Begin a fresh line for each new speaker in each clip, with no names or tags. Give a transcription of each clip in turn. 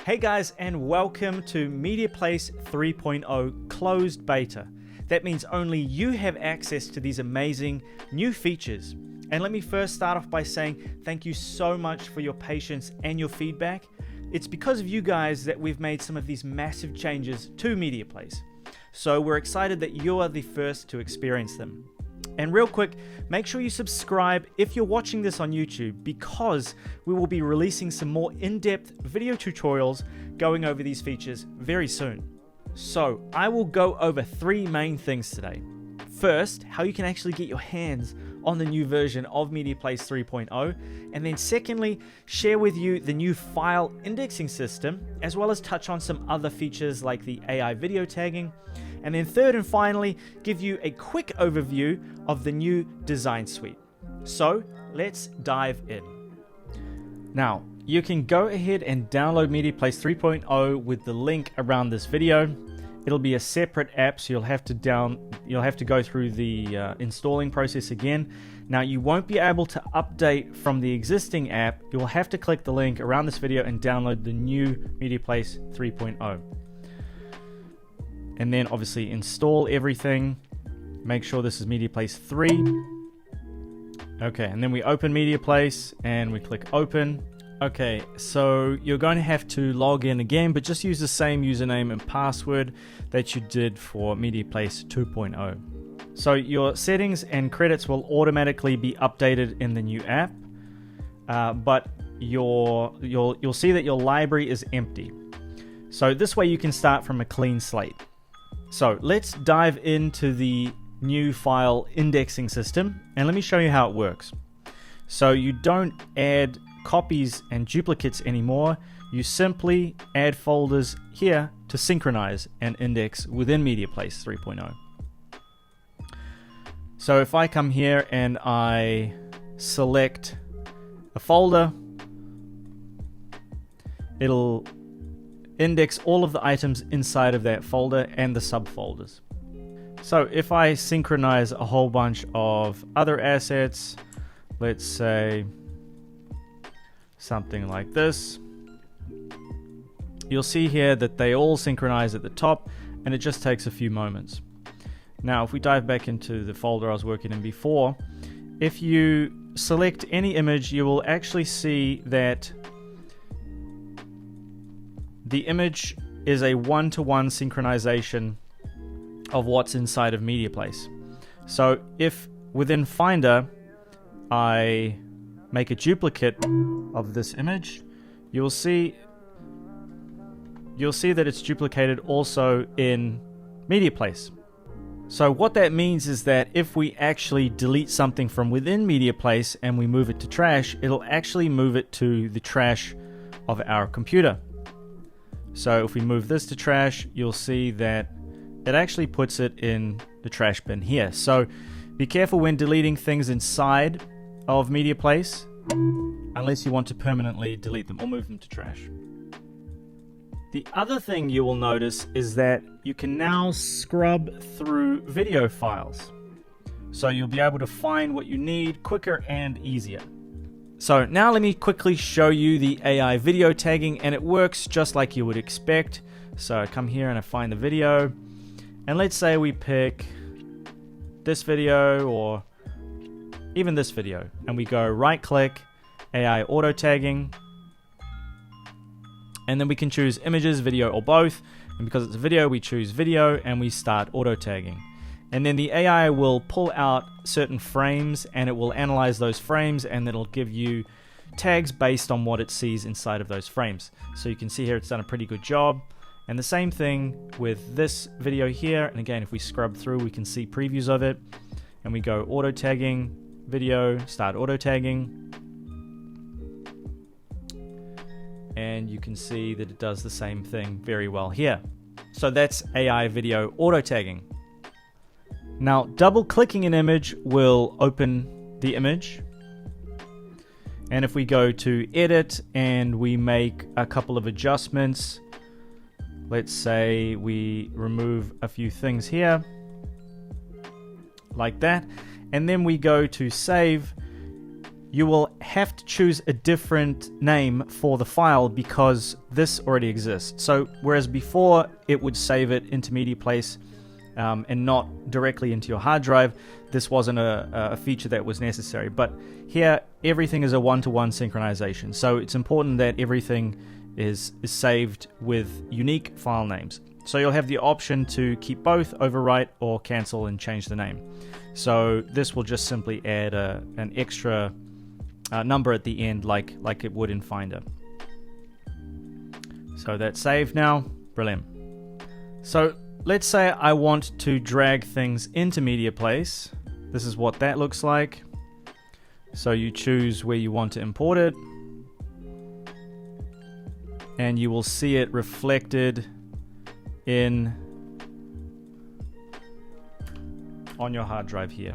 Hey guys, and welcome to MediaPlace 3.0 closed beta. That means only you have access to these amazing new features. And let me first start off by saying thank you so much for your patience and your feedback. It's because of you guys that we've made some of these massive changes to MediaPlace. So we're excited that you are the first to experience them. And real quick, make sure you subscribe if you're watching this on YouTube, because we will be releasing some more in-depth video tutorials going over these features very soon. So I will go over three main things today. First, how you can actually get your hands on the new version of MediaPlace 3.0, and then secondly, share with you the new file indexing system, as well as touch on some other features like the AI video tagging. And then third and finally, give you a quick overview of the new design suite. So let's dive in. Now, you can go ahead and download MediaPlace 3.0 with the link around this video. It'll be a separate app, so you'll have to go through the installing process again. Now, you won't be able to update from the existing app. You'll have to click the link around this video and download the new MediaPlace 3.0. And then obviously install everything. Make sure this is MediaPlace 3. Okay, and then we open MediaPlace and we click open. Okay, so you're going to have to log in again, but just use the same username and password that you did for MediaPlace 2.0. So your settings and credits will automatically be updated in the new app, but you'll see that your library is empty. So this way you can start from a clean slate. So let's dive into the new file indexing system, and let me show you how it works. So you don't add copies and duplicates anymore. You simply add folders here to synchronize and index within MediaPlace 3.0. So if I come here and I select a folder, it'll index all of the items inside of that folder and the subfolders. So if I synchronize a whole bunch of other assets, let's say something like this, you'll see here that they all synchronize at the top, and it just takes a few moments. Now, if we dive back into the folder I was working in before, if you select any image, you will actually see that the image is a one-to-one synchronization of what's inside of MediaPlace. So if within Finder I make a duplicate of this image, you'll see that it's duplicated also in MediaPlace. So what that means is that if we actually delete something from within MediaPlace and we move it to trash, it'll actually move it to the trash of our computer. So if we move this to trash, you'll see that it actually puts it in the trash bin here. So be careful when deleting things inside of MediaPlace, unless you want to permanently delete them or move them to trash. The other thing you will notice is that you can now scrub through video files. So you'll be able to find what you need quicker and easier. So now let me quickly show you the AI video tagging, and it works just like you would expect. So I come here and I find the video, and let's say we pick this video or even this video, and we go right click, AI auto tagging, and then we can choose images, video, or both. And because it's a video, we choose video and we start auto tagging. And then the AI will pull out certain frames, and it will analyze those frames, and it'll give you tags based on what it sees inside of those frames. So you can see here it's done a pretty good job. And the same thing with this video here. And again, if we scrub through, we can see previews of it. And we go auto tagging, video, start auto tagging. And you can see that it does the same thing very well here. So that's AI video auto tagging. Now, double clicking an image will open the image. And if we go to edit and we make a couple of adjustments, let's say we remove a few things here, like that, and then we go to save, you will have to choose a different name for the file because this already exists. So whereas before it would save it into MediaPlace and not directly into your hard drive, this wasn't a feature that was necessary. But here, everything is a one-to-one synchronization. So it's important that everything is saved with unique file names. So you'll have the option to keep both, overwrite, or cancel and change the name. So this will just simply add an extra number at the end like it would in Finder. So that's saved now. Brilliant. So let's say I want to drag things into MediaPlace. This is what that looks like. So you choose where you want to import it, and you will see it reflected on your hard drive here.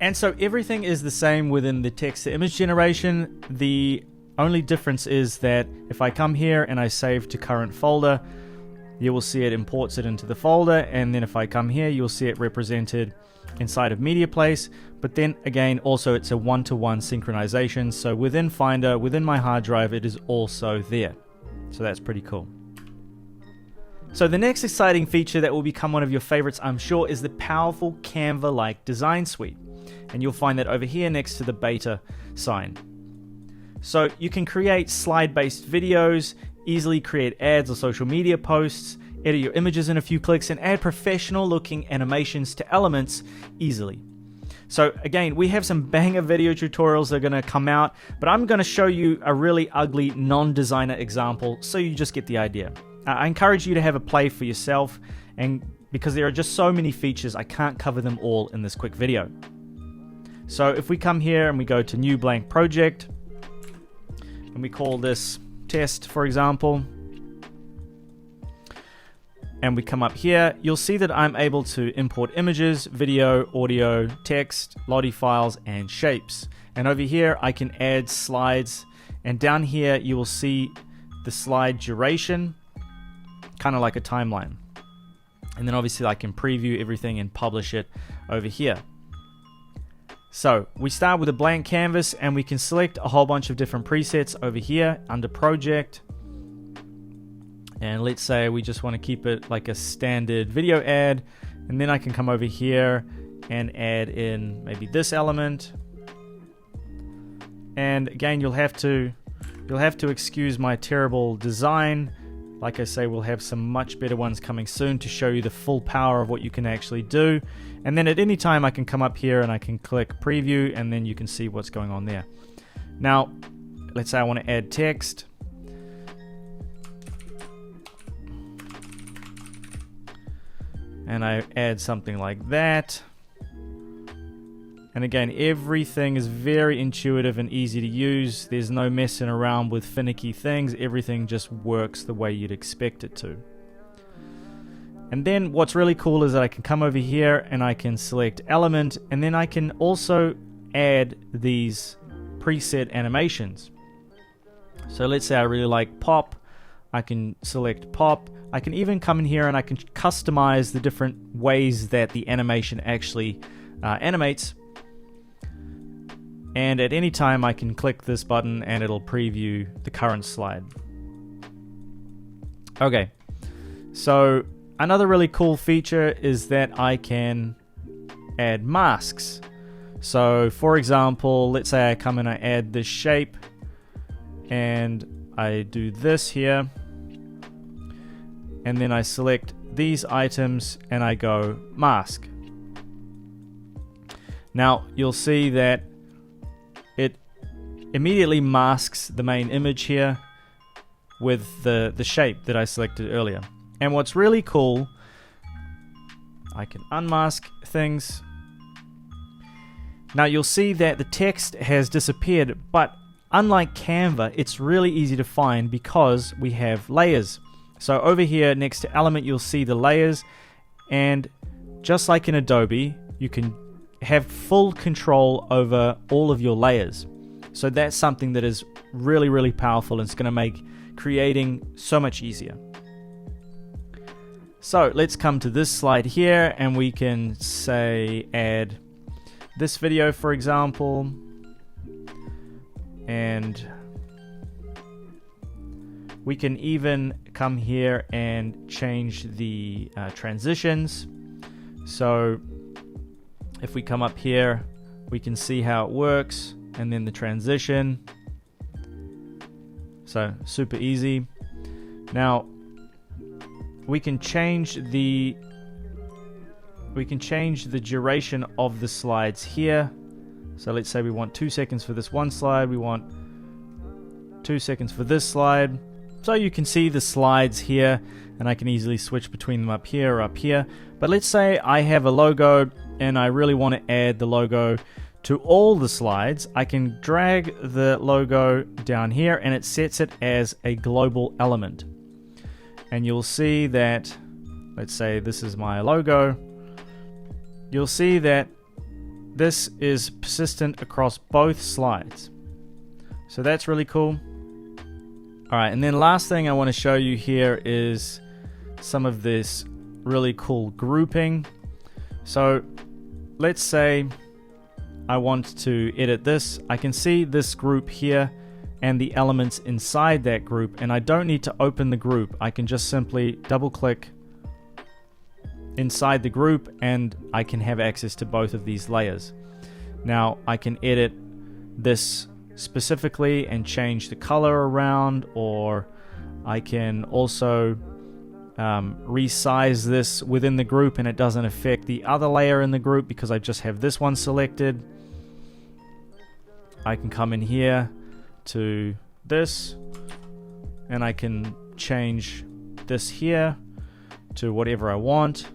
And so everything is the same within the text to image generation. The only difference is that if I come here and I save to current folder, you will see it imports it into the folder, and then if I come here, you'll see it represented inside of MediaPlace. But then again, also it's a one-to-one synchronization. So within Finder, within my hard drive, it is also there. So that's pretty cool. So the next exciting feature that will become one of your favorites, I'm sure, is the powerful Canva-like design suite. And you'll find that over here next to the beta sign. So you can create slide-based videos, easily create ads or social media posts, edit your images in a few clicks, and add professional-looking animations to elements easily. So again, we have some banger video tutorials that are going to come out, but I'm going to show you a really ugly non-designer example so you just get the idea. I encourage you to have a play for yourself, and because there are just so many features, I can't cover them all in this quick video. So if we come here and we go to new blank project, and we call this test, for example, and we come up here, you'll see that I'm able to import images, video, audio, text, Lottie files, and shapes. And over here, I can add slides, and down here, you will see the slide duration, kind of like a timeline. And then obviously I can preview everything and publish it over here. So we start with a blank canvas, and we can select a whole bunch of different presets over here under project. And let's say we just want to keep it like a standard video ad, and then I can come over here and add in maybe this element. And again, you'll have to excuse my terrible design. Like I say, we'll have some much better ones coming soon to show you the full power of what you can actually do. And then at any time I can come up here and I can click preview, and then you can see what's going on there. Now, let's say I want to add text. And I add something like that. And again, everything is very intuitive and easy to use. There's no messing around with finicky things. Everything just works the way you'd expect it to. And then what's really cool is that I can come over here and I can select element, and then I can also add these preset animations. So let's say I really like pop. I can select pop. I can even come in here and I can customize the different ways that the animation actually animates. And at any time I can click this button and it'll preview the current slide. Okay, so another really cool feature is that I can add masks. So for example, let's say I come and I add this shape and I do this here, and then I select these items and I go mask. Now you'll see that it immediately masks the main image here with the shape that I selected earlier. And what's really cool, I can unmask things. Now you'll see that the text has disappeared, but unlike Canva, it's really easy to find because we have layers. So over here next to element, you'll see the layers, and just like in Adobe, you can have full control over all of your layers. So that's something that is really, really powerful, and it's going to make creating so much easier. So let's come to this slide here, and we can say add this video, for example, and we can even come here and change the transitions. So if we come up here, we can see how it works, and then the transition. So super easy. Now we can change the duration of the slides here. So let's say we want 2 seconds for this one slide, we want 2 seconds for this slide. So you can see the slides here, and I can easily switch between them up here or up here. But let's say I have a logo and I really want to add the logo to all the slides. I can drag the logo down here and it sets it as a global element. And you'll see that, let's say this is my logo, you'll see that this is persistent across both slides. So that's really cool. Alright, and then last thing I want to show you here is some of this really cool grouping. So let's say I want to edit this. I can see this group here and the elements inside that group, and I don't need to open the group. I can just simply double click inside the group and I can have access to both of these layers. Now I can edit this specifically and change the color around, or I can also resize this within the group and it doesn't affect the other layer in the group because I just have this one selected. I can come in here to this and I can change this here to whatever I want,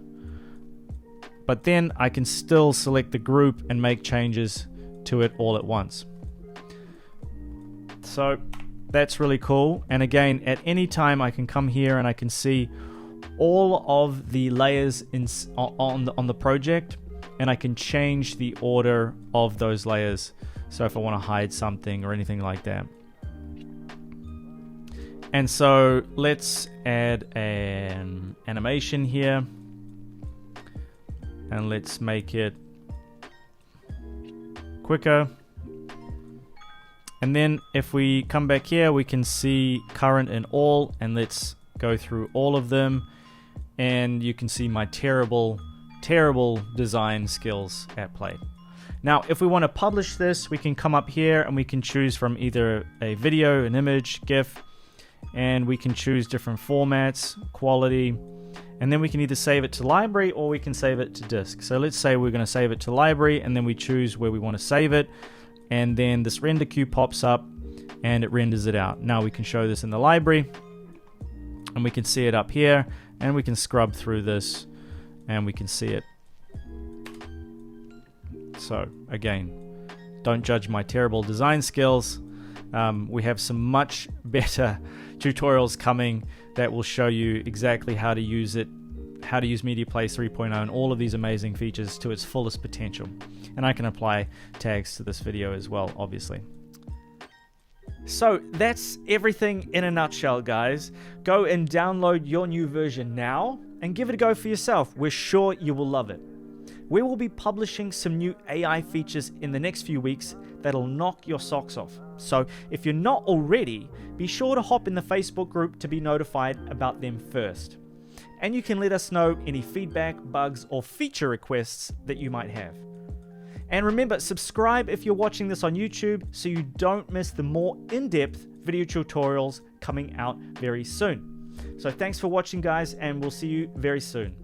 but then I can still select the group and make changes to it all at once. So that's really cool. And again, at any time I can come here and I can see all of the layers on the project, and I can change the order of those layers. So if I want to hide something or anything like that. And so let's add an animation here, and let's make it quicker. And then if we come back here, we can see current and all, and let's go through all of them. And you can see my terrible design skills at play. Now, if we want to publish this, we can come up here and we can choose from either a video, an image, GIF, and we can choose different formats, quality, and then we can either save it to library or we can save it to disk. So let's say we're going to save it to library, and then we choose where we want to save it. And then this render queue pops up and it renders it out. Now we can show this in the library and we can see it up here, and we can scrub through this and we can see it. So again, don't judge my terrible design skills. We have some much better tutorials coming that will show you exactly how to use it, how to use MediaPlace 3.0 and all of these amazing features to its fullest potential. And I can apply tags to this video as well, obviously. So that's everything in a nutshell, guys. Go and download your new version now and give it a go for yourself. We're sure you will love it. We will be publishing some new AI features in the next few weeks that'll knock your socks off. So if you're not already, be sure to hop in the Facebook group to be notified about them first. And you can let us know any feedback, bugs, or feature requests that you might have. And remember, subscribe if you're watching this on YouTube so you don't miss the more in-depth video tutorials coming out very soon. So thanks for watching, guys, and we'll see you very soon.